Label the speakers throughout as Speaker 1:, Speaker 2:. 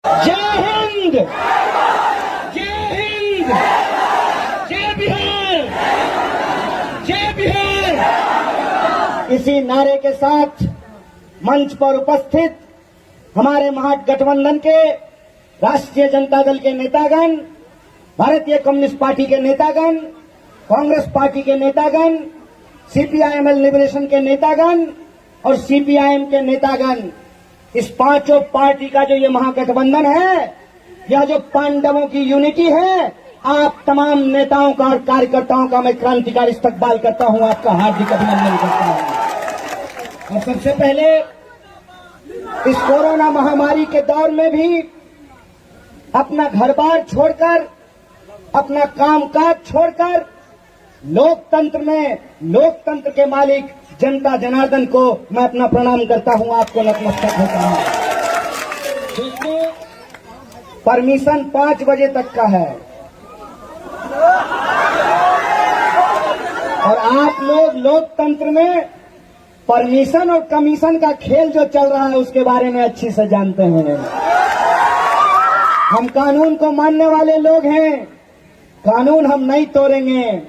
Speaker 1: जय हिंद, जय हिंद, जय बिहार, जय बिहार। इसी नारे के साथ मंच पर उपस्थित हमारे महागठबंधन के राष्ट्रीय जनता दल के नेतागण, भारतीय कम्युनिस्ट पार्टी के नेतागण, कांग्रेस पार्टी के नेतागण, सीपीआईएमएल लिबरेशन के नेतागण और सीपीआईएम के नेतागण, इस पांचों पार्टी का जो ये महागठबंधन है, यह जो पांडवों की यूनिटी है, आप तमाम नेताओं का और कार्यकर्ताओं का मैं क्रांतिकारी इस्तकबाल करता हूं, आपका हार्दिक अभिनंदन करता हूं। और सबसे पहले इस कोरोना महामारी के दौर में भी अपना घर बार छोड़कर, अपना कामकाज छोड़कर लोकतंत्र में, लोकतंत्र के मालिक जनता जनार्दन को मैं अपना प्रणाम करता हूं, आपको नतमस्तक होता हूं। दोस्तों, परमिशन 5 बजे तक का है और आप लोग लोकतंत्र में परमिशन और कमीशन का खेल जो चल रहा है उसके बारे में अच्छी से जानते हैं। हम कानून को मानने वाले लोग हैं, कानून हम नहीं तोड़ेंगे,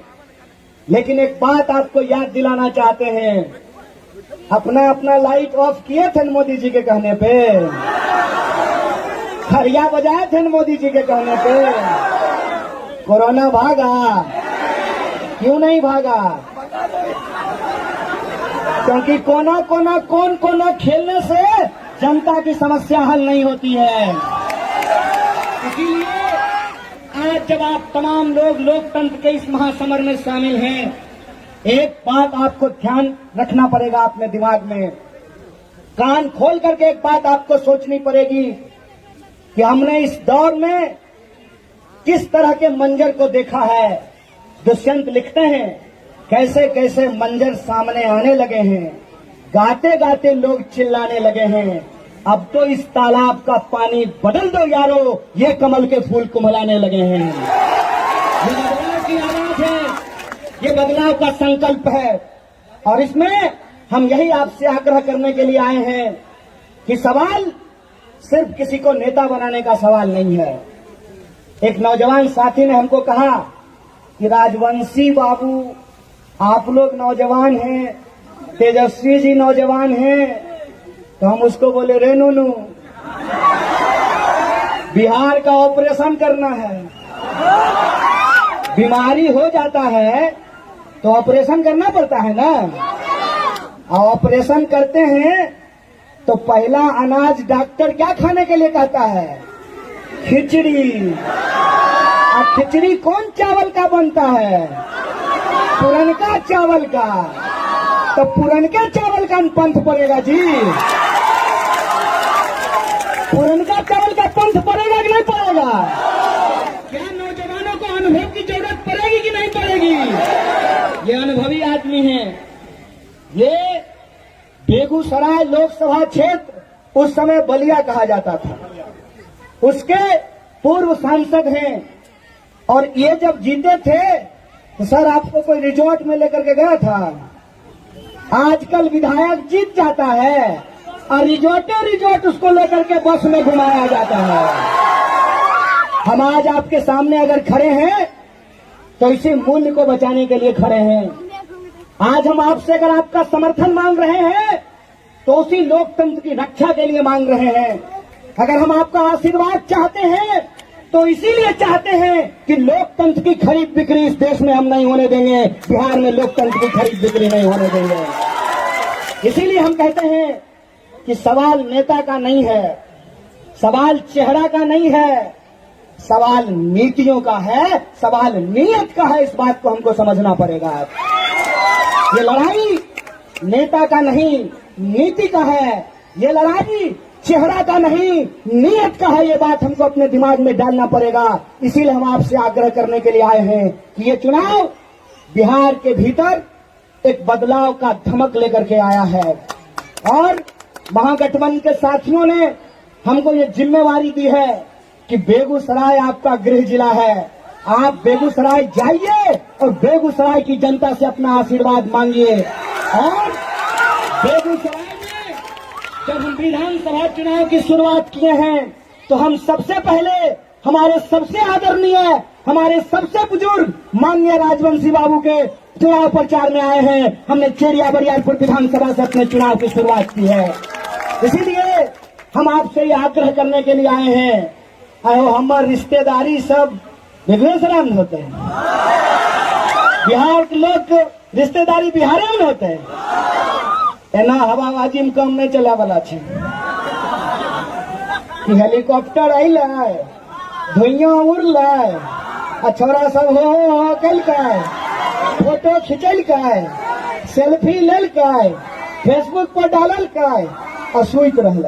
Speaker 1: लेकिन एक बात आपको याद दिलाना चाहते हैं, अपना अपना लाइट ऑफ किए थे मोदी जी के कहने पे, खरिया बजाए थे मोदी जी के कहने पे, कोरोना भागा, क्यों नहीं भागा? क्योंकि कौन कोना खेलने से जनता की समस्या हल नहीं होती है। इसीलिए आज जब आप तमाम लोग लोकतंत्र के इस महासमर में शामिल हैं, एक बात आपको ध्यान रखना पड़ेगा अपने दिमाग में, कान खोल करके एक बात आपको सोचनी पड़ेगी कि हमने इस दौर में किस तरह के मंजर को देखा है। दुष्यंत लिखते हैं कैसे कैसे मंजर सामने आने लगे हैं, गाते गाते लोग चिल्लाने लगे हैं, अब तो इस तालाब का पानी बदल दो यारो, ये कमल के फूल कुमलाने लगे हैं। ये बदलाव की आवाज है, ये बदलाव का संकल्प है और इसमें हम यही आपसे आग्रह करने के लिए आए हैं कि सवाल सिर्फ किसी को नेता बनाने का सवाल नहीं है। एक नौजवान साथी ने हमको कहा कि राजवंशी बाबू, आप लोग नौजवान हैं, तेजस्वी जी नौजवान हैं, तो हम उसको बोले रे नूनू, बिहार का ऑपरेशन करना है, बीमारी हो जाता है तो ऑपरेशन करना पड़ता है ना। ऑपरेशन करते हैं तो पहला अनाज डॉक्टर क्या खाने के लिए कहता है? खिचड़ी। और खिचड़ी कौन चावल का बनता है? पुरनका चावल का। तो पुरनके चावल का पंथ पड़ेगा जी, पुरनका चावल का पंथ पड़ेगा कि नहीं पड़ेगा? क्या नौजवानों को अनुभव की जरूरत पड़ेगी कि नहीं पड़ेगी? ये अनुभवी आदमी हैं। ये बेगूसराय लोकसभा क्षेत्र उस समय बलिया कहा जाता था, उसके पूर्व सांसद हैं और ये जब जीते थे तो सर आपको कोई रिजॉर्ट में लेकर के गया था? आजकल विधायक जीत जाता है और रिजॉर्ट उसको लेकर के बस में घुमाया जाता है। हम आज आपके सामने अगर खड़े हैं तो इसी मूल्य को बचाने के लिए खड़े हैं। आज हम आपसे अगर आपका समर्थन मांग रहे हैं तो उसी लोकतंत्र की रक्षा के लिए मांग रहे हैं। अगर हम आपका आशीर्वाद चाहते हैं तो इसीलिए चाहते हैं कि लोकतंत्र की खरीद बिक्री इस देश में हम नहीं होने देंगे, बिहार में लोकतंत्र की खरीद बिक्री नहीं होने देंगे। इसीलिए हम कहते हैं कि सवाल नेता का नहीं है, सवाल चेहरा का नहीं है, सवाल नीतियों का है, सवाल नीयत का है। इस बात को हमको समझना पड़ेगा। ये लड़ाई नेता का नहीं, नीति का है। ये लड़ाई चेहरा का नहीं, नीयत का है। ये बात हमको अपने दिमाग में डालना पड़ेगा। इसीलिए हम आपसे आग्रह करने के लिए आए हैं कि ये चुनाव बिहार के भीतर एक बदलाव का धमक लेकर के आया है और महागठबंधन के साथियों ने हमको ये जिम्मेवारी दी है कि बेगूसराय आपका गृह जिला है। आप बेगूसराय जाइए और बेगूसराय की जनता से अपना आशीर्वाद मांगिए। और बेगूसराय में जब हम विधानसभा चुनाव की शुरुआत किए हैं तो हम सबसे पहले हमारे सबसे आदरणीय, हमारे सबसे बुजुर्ग माननीय राजवंशी बाबू के चुनाव प्रचार में आए हैं। हमने चेरिया बरियारपुर विधानसभा से अपने चुनाव की शुरुआत की है। इसीलिए हम आपसे ये आग्रह करने के लिए आए हैं, आयो हमारे रिश्तेदारी सब बेगूसराय में होते हैं, बिहार के लोग रिश्तेदारी बिहार में होते हैं। एना हवाबाजी में कम नहीं चला वाला छे कि हेलीकॉप्टर आई लाए, धुइयां उड़ लाए, छोरा सब हो कल का फोटो खिंचल का, सेल्फी लेल का, फेसबुक पर डालल का और सुइत रहल।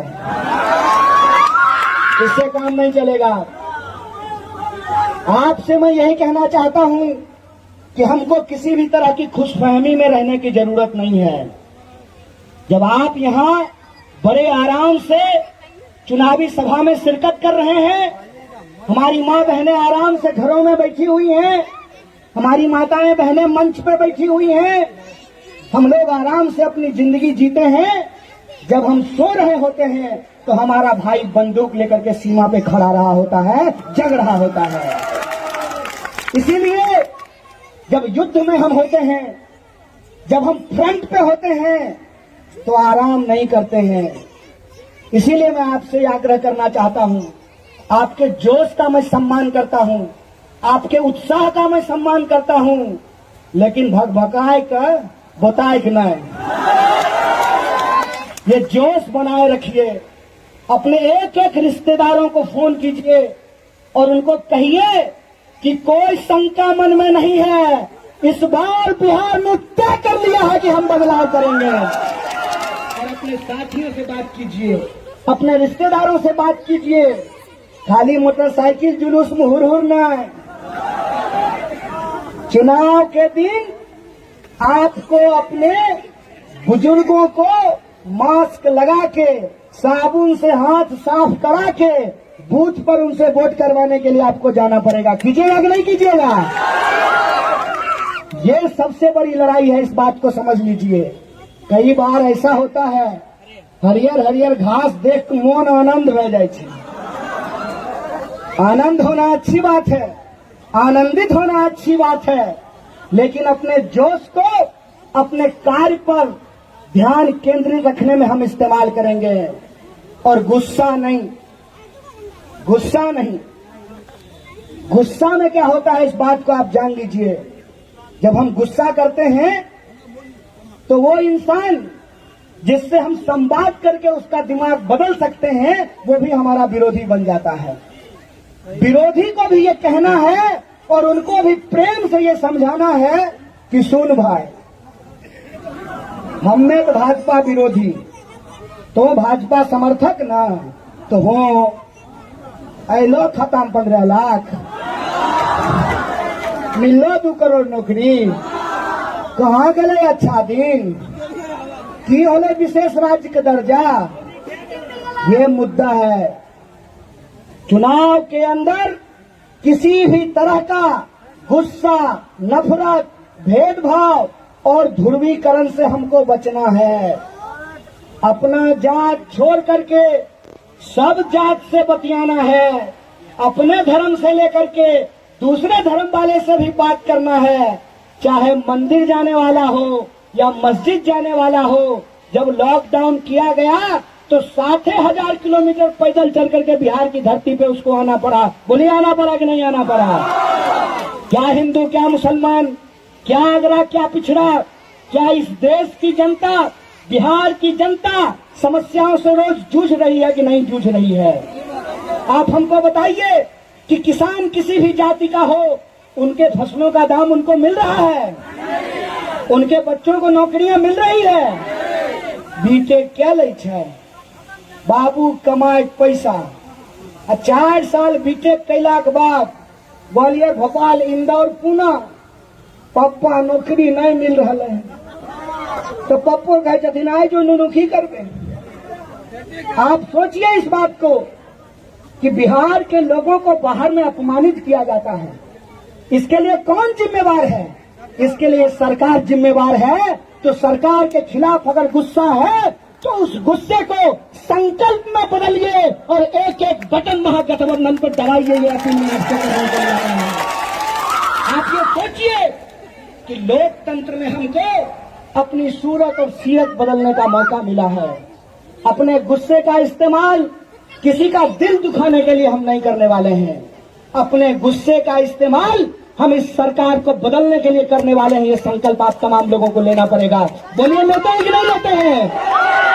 Speaker 1: इससे काम नहीं चलेगा। आपसे मैं यही कहना चाहता हूं कि हमको किसी भी तरह की खुशफहमी में रहने की जरूरत नहीं है। जब आप यहां बड़े आराम से चुनावी सभा में शिरकत कर रहे हैं, हमारी माँ बहनें आराम से घरों में बैठी हुई हैं, हमारी माताएं बहनें मंच पर बैठी हुई हैं, हम लोग आराम से अपनी जिंदगी जीते हैं। जब हम सो रहे होते हैं तो हमारा भाई बंदूक लेकर के सीमा पे खड़ा रहा होता है, जग रहा होता है। इसीलिए जब युद्ध में हम होते हैं, जब हम फ्रंट पे होते हैं तो आराम नहीं करते हैं। इसीलिए मैं आपसे आग्रह करना चाहता हूं, आपके जोश का मैं सम्मान करता हूं, आपके उत्साह का मैं सम्मान करता हूं, लेकिन भगभकाए का बताए कि नहीं, ये जोश बनाए रखिए। अपने एक एक रिश्तेदारों को फोन कीजिए और उनको कहिए कि कोई शंका मन में नहीं है, इस बार बिहार में तय कर लिया है कि हम बदलाव करेंगे। और अपने साथियों से बात कीजिए, अपने रिश्तेदारों से बात कीजिए, खाली मोटरसाइकिल जुलूस में हुर न। चुनाव के दिन आपको अपने बुजुर्गों को मास्क लगा के, साबुन से हाथ साफ करा के बूथ पर उनसे वोट करवाने के लिए आपको जाना पड़ेगा। कीजिएगा कि नहीं कीजिएगा? ये सबसे बड़ी लड़ाई है, इस बात को समझ लीजिए। कई बार ऐसा होता है, हरियर हरियर घास देख के मन आनंद रह जाए। आनंद होना अच्छी बात है, आनंदित होना अच्छी बात है, लेकिन अपने जोश को अपने कार्य पर ध्यान केंद्रित रखने में हम इस्तेमाल करेंगे और गुस्सा नहीं। गुस्सा नहीं, गुस्सा में क्या होता है इस बात को आप जान लीजिए। जब हम गुस्सा करते हैं तो वो इंसान जिससे हम संवाद करके उसका दिमाग बदल सकते हैं, वो भी हमारा विरोधी बन जाता है। विरोधी को भी ये कहना है और उनको भी प्रेम से ये समझाना है कि सुन भाई, हमने तो भाजपा विरोधी, तो भाजपा समर्थक ना, तो हो ऐलो खत्म 15 लाख, मिलो 2 करोड़ नौकरी, कहाँ गए अच्छा दिन, की होले विशेष राज्य का दर्जा। ये मुद्दा है। चुनाव के अंदर किसी भी तरह का गुस्सा, नफरत, भेदभाव और ध्रुवीकरण से हमको बचना है। अपना जात छोड़ करके सब जात से बतियाना है। अपने धर्म से लेकर के दूसरे धर्म वाले से भी बात करना है, चाहे मंदिर जाने वाला हो या मस्जिद जाने वाला हो। जब लॉकडाउन किया गया तो 7,000 किलोमीटर पैदल चल करके बिहार की धरती पे उसको आना पड़ा। बोलिए आना पड़ा कि नहीं आना पड़ा? क्या हिंदू, क्या मुसलमान, क्या अगरा, क्या पिछड़ा, क्या इस देश की जनता, बिहार की जनता समस्याओं से रोज जूझ रही है कि नहीं जूझ रही है? आप हमको बताइए कि किसान किसी भी जाति का हो, उनके फसलों का दाम उनको मिल रहा है? उनके बच्चों को नौकरियां मिल रही है? बीटेक क्या ले छे बाबू कमाए पैसा, 4 साल बीटेक कैला के बाद ग्वालियर, भोपाल, इंदौर, पूना पप्पा नौकरी नहीं मिल रहा है, तो पप्पो कहे छथिन आए जो नुनुखी करबे। आप सोचिए इस बात को कि बिहार के लोगों को बाहर में अपमानित किया जाता है। इसके लिए कौन जिम्मेवार है? इसके लिए सरकार जिम्मेवार है। तो सरकार के खिलाफ अगर गुस्सा है तो उस गुस्से को संकल्प में बदलिए और एक एक बटन महागठबंधन पर दबाइए। ये अपील मैं आपसे करने को चाहता हूं। आप ये सोचिए कि लोकतंत्र में हमको अपनी सूरत और सीरत बदलने का मौका मिला है। अपने गुस्से का इस्तेमाल किसी का दिल दुखाने के लिए हम नहीं करने वाले हैं। अपने गुस्से का इस्तेमाल हम इस सरकार को बदलने के लिए करने वाले हैं। ये संकल्प आप तमाम लोगों को लेना पड़ेगा। बोलिए, लेते हैं कि नहीं लेते हैं?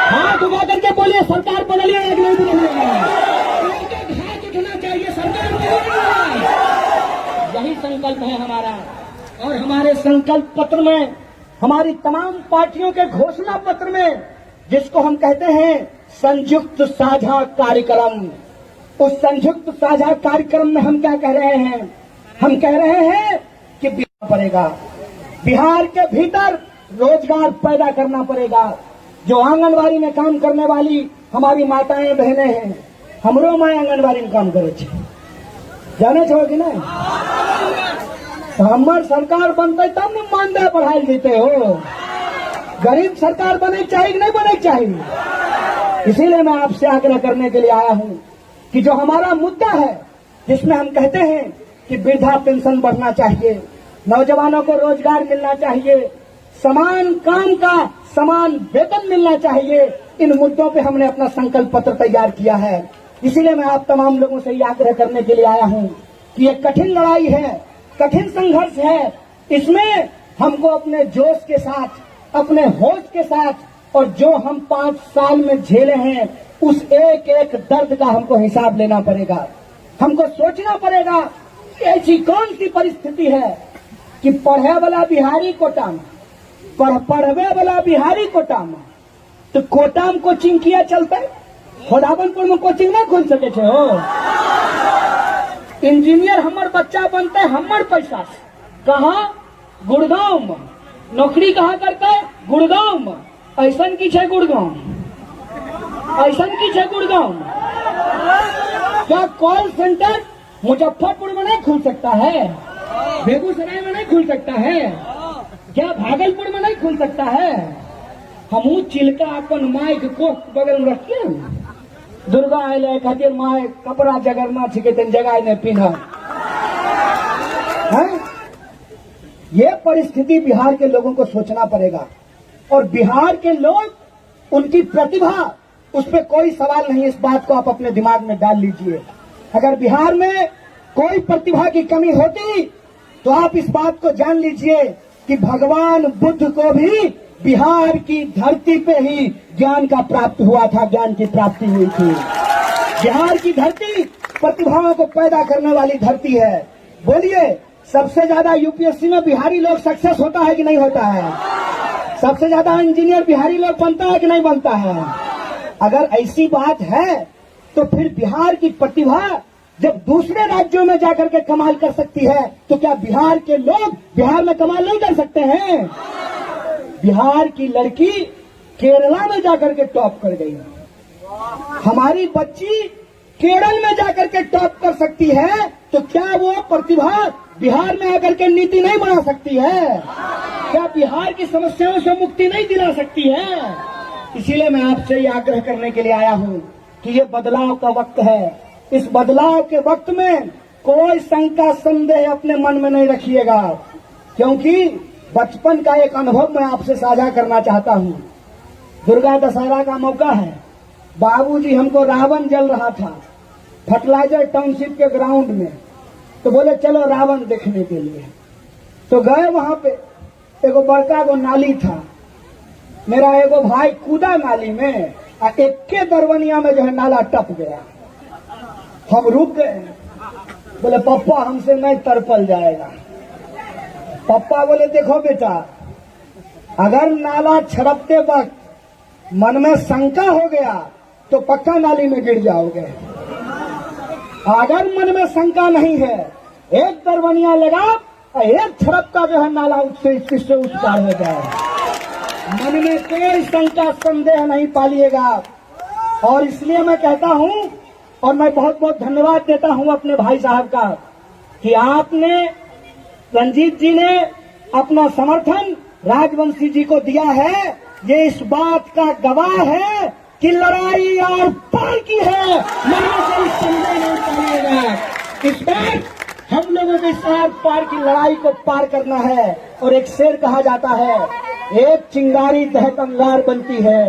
Speaker 1: हाथ उठा करके बोलिए, सरकार बदलिए कि नहीं बदलिएगा? हाथ उठना चाहिए, सरकार बदलिएगा। यही संकल्प है हमारा। और हमारे संकल्प पत्र में, हमारी तमाम पार्टियों के घोषणा पत्र में, जिसको हम कहते हैं संयुक्त साझा कार्यक्रम, उस संयुक्त साझा कार्यक्रम में हम क्या कह रहे हैं? हम कह रहे हैं कि बिहार पड़ेगा, बिहार के भीतर रोजगार पैदा करना पड़ेगा। जो आंगनबाड़ी में काम करने वाली हमारी माताएं बहनें हैं, हमरो माँ आंगनबाड़ी में काम करे छे, जाने छो कि नहीं? हमार सरकार बनते तब न मानदेय बढ़ाई देते हो। गरीब सरकार बने चाहिए कि नहीं बने चाहिए? इसीलिए मैं आपसे आग्रह करने के लिए आया हूं कि जो हमारा मुद्दा है, जिसमें हम कहते हैं कि वृद्धा पेंशन बढ़ना चाहिए, नौजवानों को रोजगार मिलना चाहिए, समान काम का समान वेतन मिलना चाहिए, इन मुद्दों पे हमने अपना संकल्प पत्र तैयार किया है। इसीलिए मैं आप तमाम लोगों से ये आग्रह करने के लिए आया हूं कि ये कठिन लड़ाई है, कठिन संघर्ष है। इसमें हमको अपने जोश के साथ, अपने होश के साथ और जो हम 5 साल में झेले हैं, उस एक एक दर्द का हमको हिसाब लेना पड़ेगा। हमको सोचना पड़ेगा ऐसी कौन सी परिस्थिति है कि पढ़े वाला बिहारी कोटा में, पढ़वे वाला बिहारी कोटा में, तो कोटा में कोचिंग किया चलते, होदावनपुर में कोचिंग नहीं खोल सके छे हो। इंजीनियर हमर बच्चा बनते हमर पैसा से, कहाँ? गुड़गांव में। नौकरी कहाँ करते? गुड़गांव में। ऐसन की छे गुड़गांव? ऐसन की छे गुड़गांव? क्या कॉल सेंटर मुजफ्फरपुर में नहीं खुल सकता है? बेगूसराय में नहीं खुल सकता है? क्या भागलपुर में नहीं खुल सकता है? हमू चिलका अपन माइक को बगल में रखिए, दुर्गा आये खातिर माए कपड़ा जगरना छिके तेन जगह नहीं पीना है। ये परिस्थिति बिहार के लोगों को सोचना पड़ेगा। और बिहार के लोग, उनकी प्रतिभा, उस पर कोई सवाल नहीं। इस बात को आप अपने दिमाग में डाल लीजिए। अगर बिहार में कोई प्रतिभा की कमी होती तो आप इस बात को जान लीजिए कि भगवान बुद्ध को भी बिहार की धरती पे ही ज्ञान का प्राप्त हुआ था, ज्ञान की प्राप्ति हुई थी। बिहार की धरती प्रतिभाओं को पैदा करने वाली धरती है। बोलिए, सबसे ज्यादा यूपीएससी में बिहारी लोग सक्सेस होता है कि नहीं होता है? सबसे ज्यादा इंजीनियर बिहारी लोग बनता है कि नहीं बनता है? अगर ऐसी बात है तो फिर बिहार की प्रतिभा जब दूसरे राज्यों में जाकर के कमाल कर सकती है, तो क्या बिहार के लोग बिहार में कमाल नहीं कर सकते हैं? बिहार की लड़की केरला में जाकर के टॉप कर गई, हमारी बच्ची केरल में जाकर के टॉप कर सकती है, तो क्या वो प्रतिभा बिहार में आकर के नीति नहीं बना सकती है? क्या बिहार की समस्याओं से मुक्ति नहीं दिला सकती है? इसीलिए मैं आपसे ये आग्रह करने के लिए आया हूं कि ये बदलाव का वक्त है। इस बदलाव के वक्त में कोई शंका संदेह अपने मन में नहीं रखिएगा, क्योंकि बचपन का एक अनुभव मैं आपसे साझा करना चाहता हूं। दुर्गा दशहरा का मौका है, बाबूजी हमको रावण जल रहा था फर्टिलाइजर टाउनशिप के ग्राउंड में, तो बोले चलो रावण देखने के लिए। तो गए, वहां पे एगो बड़का गो नाली था, मेरा एगो भाई कूदा नाली में, और एक के दरवनिया में जो है नाला टप गया। हम रुक गए, बोले पप्पा हमसे नहीं तरपल जाएगा। पप्पा बोले देखो बेटा, अगर नाला छड़पते वक्त मन में शंका हो गया तो पक्का नाली में गिर जाओगे। अगर मन में शंका नहीं है, एक दरवनिया लगा और एक छड़प का जो है नाला उससे उस पार हो जाए। मन में कोई शंका संदेह नहीं पालिएगा। और इसलिए मैं कहता हूं, और मैं बहुत बहुत धन्यवाद देता हूं अपने भाई साहब का, कि आपने, रंजीत जी ने अपना समर्थन राजवंशी जी को दिया है ये इस बात का गवाह है कि लड़ाई और पार की है, मरने से इस संदेह नहीं पालिएगा। इस बार हम लोगों के साथ पार की लड़ाई को पार करना है। और एक शेर कहा जाता है, एक चिंगारी दहक अंगार बनती है,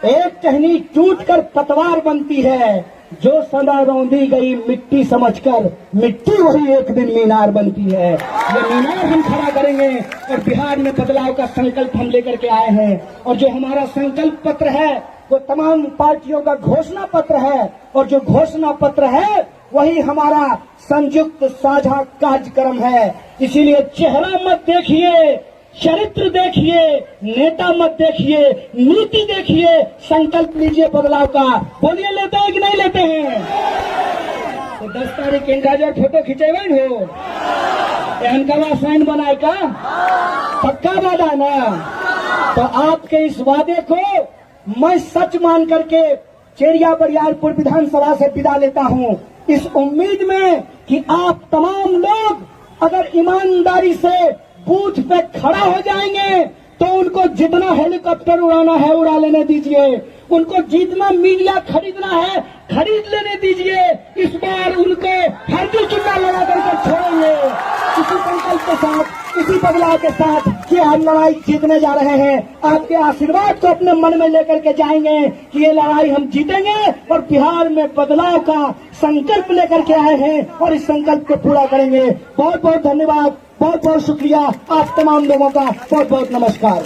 Speaker 1: एक टहनी टूट कर पतवार बनती है, जो सदा रौंदी गई मिट्टी समझकर मिट्टी वही एक दिन मीनार बनती है। ये मीनार हम खड़ा करेंगे और बिहार में बदलाव का संकल्प हम लेकर के आए हैं। और जो हमारा संकल्प पत्र है वो तमाम पार्टियों का घोषणा पत्र है, और जो घोषणा पत्र है वही हमारा संयुक्त साझा कार्यक्रम है। इसीलिए चेहरा मत देखिए, चरित्र देखिए, नेता मत देखिए, नीति देखिए, संकल्प लीजिए बदलाव का। बोलिए लेते हैं कि नहीं लेते हैं? तो 10 तारीख के इंतजार फोटो खिंचेबे हो, एहनकवा साइन बनाए का पक्का वादा ना। तो आपके इस वादे को मैं सच मान करके चेरिया बरियारपुर विधानसभा से विदा लेता हूं, इस उम्मीद में कि आप तमाम लोग अगर ईमानदारी से बूथ पे खड़ा हो जाएंगे तो उनको जितना हेलीकॉप्टर उड़ाना है उड़ा लेने दीजिए, उनको जितना मीडिया खरीदना है खरीद लेने दीजिए। इस बार उनको फर्जी चुनाव लगा करके छोड़ेंगे। इसी संकल्प के साथ, इसी बदलाव के साथ कि हम लड़ाई जीतने जा रहे हैं। आपके आशीर्वाद को अपने मन में लेकर के जाएंगे कि ये लड़ाई हम जीतेंगे और बिहार में बदलाव का संकल्प लेकर के आए हैं और इस संकल्प को पूरा करेंगे। बहुत बहुत धन्यवाद, बहुत बहुत शुक्रिया आप तमाम लोगों का। बहुत बहुत नमस्कार।